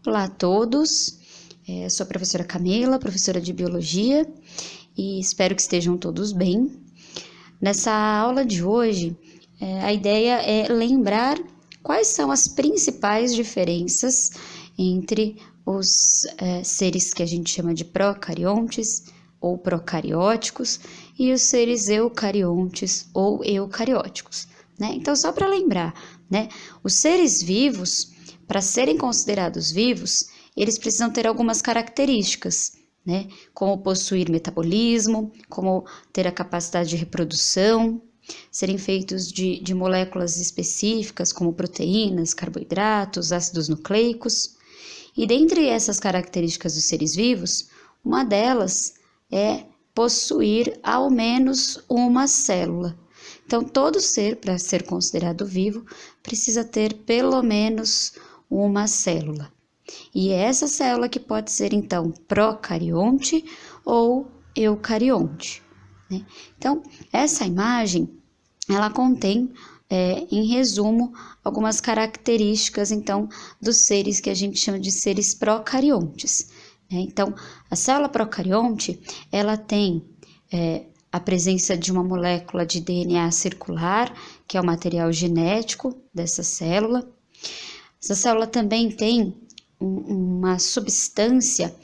Olá a todos, sou a professora Camila, professora de Biologia, e espero que estejam todos bem. Nessa aula de hoje, a ideia é lembrar quais são as principais diferenças entre os seres que a gente chama de procariontes ou procarióticos e os seres eucariontes ou eucarióticos, né? Então, só para lembrar, né, os seres vivos, para serem considerados vivos, eles precisam ter algumas características, né? Como possuir metabolismo, como ter a capacidade de reprodução, serem feitos de moléculas específicas, como proteínas, carboidratos, ácidos nucleicos. E dentre essas características dos seres vivos, uma delas é possuir ao menos uma célula. Então, todo ser, para ser considerado vivo, precisa ter pelo menos uma célula. E é essa célula que pode ser, então, procarionte ou eucarionte, né? Então, essa imagem, ela contém, em resumo, algumas características, então, dos seres que a gente chama de seres procariontes, né? Então, a célula procarionte, ela tem a presença de uma molécula de DNA circular, que é o material genético dessa célula. Essa célula também tem uma substância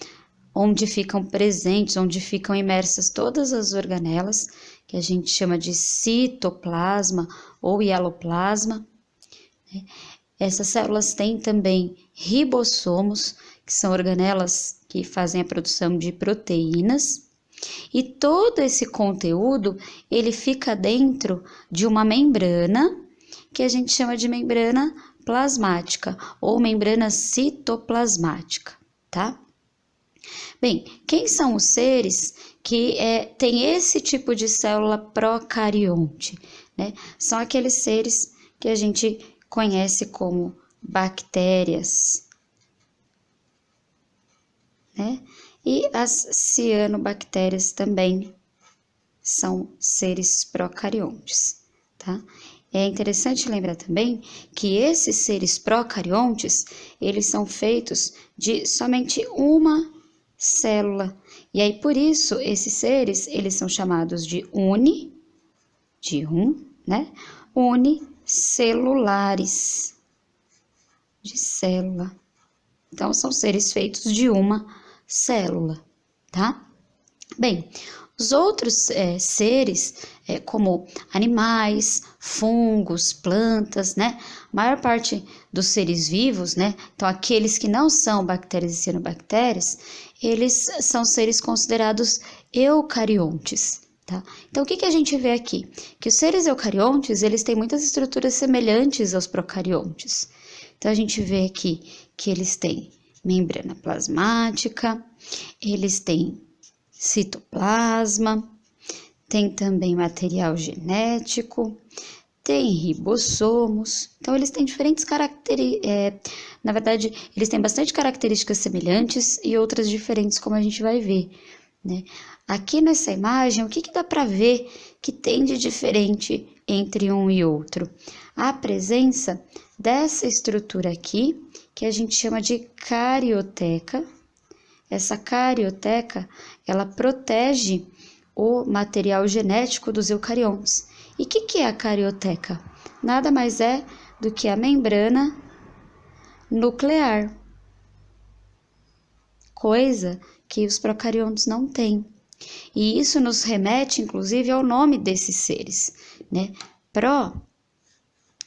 onde ficam presentes, onde ficam imersas todas as organelas, que a gente chama de citoplasma ou hialoplasma, né? Essas células têm também ribossomos, que são organelas que fazem a produção de proteínas, e todo esse conteúdo, ele fica dentro de uma membrana, que a gente chama de membrana plasmática ou membrana citoplasmática, tá? Bem, quem são os seres que têm esse tipo de célula procarionte, né? São aqueles seres que a gente conhece como bactérias, né? E as cianobactérias também são seres procariontes, tá? É interessante lembrar também que esses seres procariontes, eles são feitos de somente uma célula. E aí, por isso, esses seres, eles são chamados de né? Unicelulares, de célula. Então, são seres feitos de uma célula, tá? Bem, os outros seres, como animais, fungos, plantas, né? A maior parte dos seres vivos, né? Então, aqueles que não são bactérias e cianobactérias, eles são seres considerados eucariontes, tá? Então, o que a gente vê aqui? Que os seres eucariontes, eles têm muitas estruturas semelhantes aos procariontes. Então, a gente vê aqui que eles têm membrana plasmática, eles têm citoplasma, tem também material genético, tem ribossomos. Então, eles têm diferentes características, na verdade, eles têm bastante características semelhantes e outras diferentes, como a gente vai ver, né? Aqui nessa imagem, o que dá para ver que tem de diferente entre um e outro? A presença dessa estrutura aqui, que a gente chama de carioteca. Essa carioteca, ela protege o material genético dos eucariontes. E o que é a carioteca? Nada mais é do que a membrana nuclear, coisa que os procariontes não têm. E isso nos remete, inclusive, ao nome desses seres, né? Pro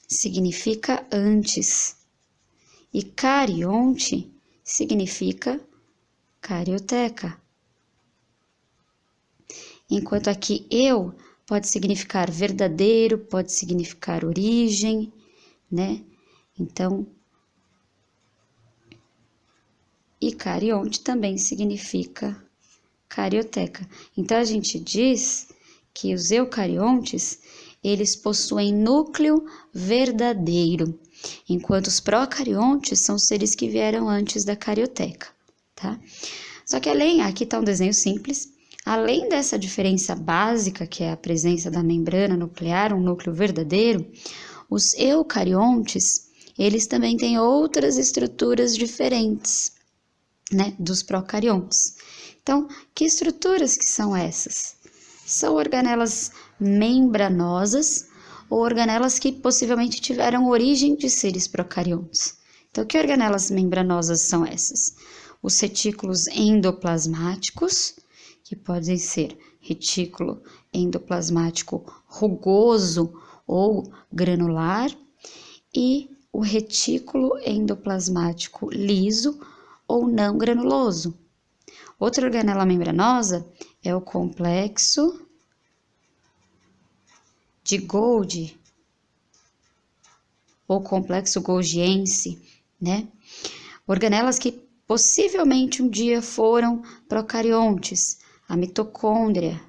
significa antes e carionte significa carioteca. Enquanto aqui eu pode significar verdadeiro, pode significar origem, né? Então, e carionte também significa carioteca. Então, a gente diz que os eucariontes, eles possuem núcleo verdadeiro, enquanto os procariontes são seres que vieram antes da carioteca, tá? Só que aqui está um desenho simples, além dessa diferença básica, que é a presença da membrana nuclear, um núcleo verdadeiro, os eucariontes, eles também têm outras estruturas diferentes, né, dos procariontes. Então, que estruturas que são essas? São organelas membranosas ou organelas que possivelmente tiveram origem de seres procariontes. Então, que organelas membranosas são essas? Os retículos endoplasmáticos, que podem ser retículo endoplasmático rugoso ou granular, e o retículo endoplasmático liso ou não granuloso. Outra organela membranosa é o complexo de Golgi, ou complexo golgiense, né? Organelas que possivelmente um dia foram procariontes, a mitocôndria,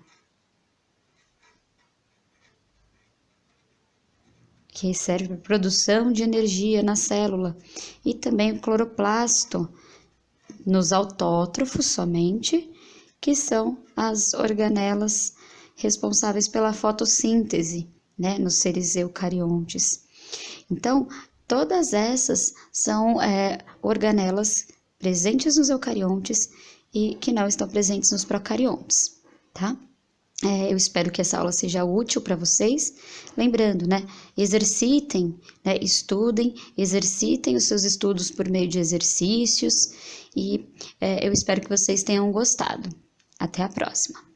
que serve para produção de energia na célula, e também o cloroplasto, nos autótrofos somente, que são as organelas responsáveis pela fotossíntese, né, nos seres eucariontes. Então, todas essas são organelas presentes nos eucariontes e que não estão presentes nos procariontes, tá? Eu espero que essa aula seja útil para vocês. Lembrando, né, exercitem, né, estudem, exercitem os seus estudos por meio de exercícios e eu espero que vocês tenham gostado. Até a próxima!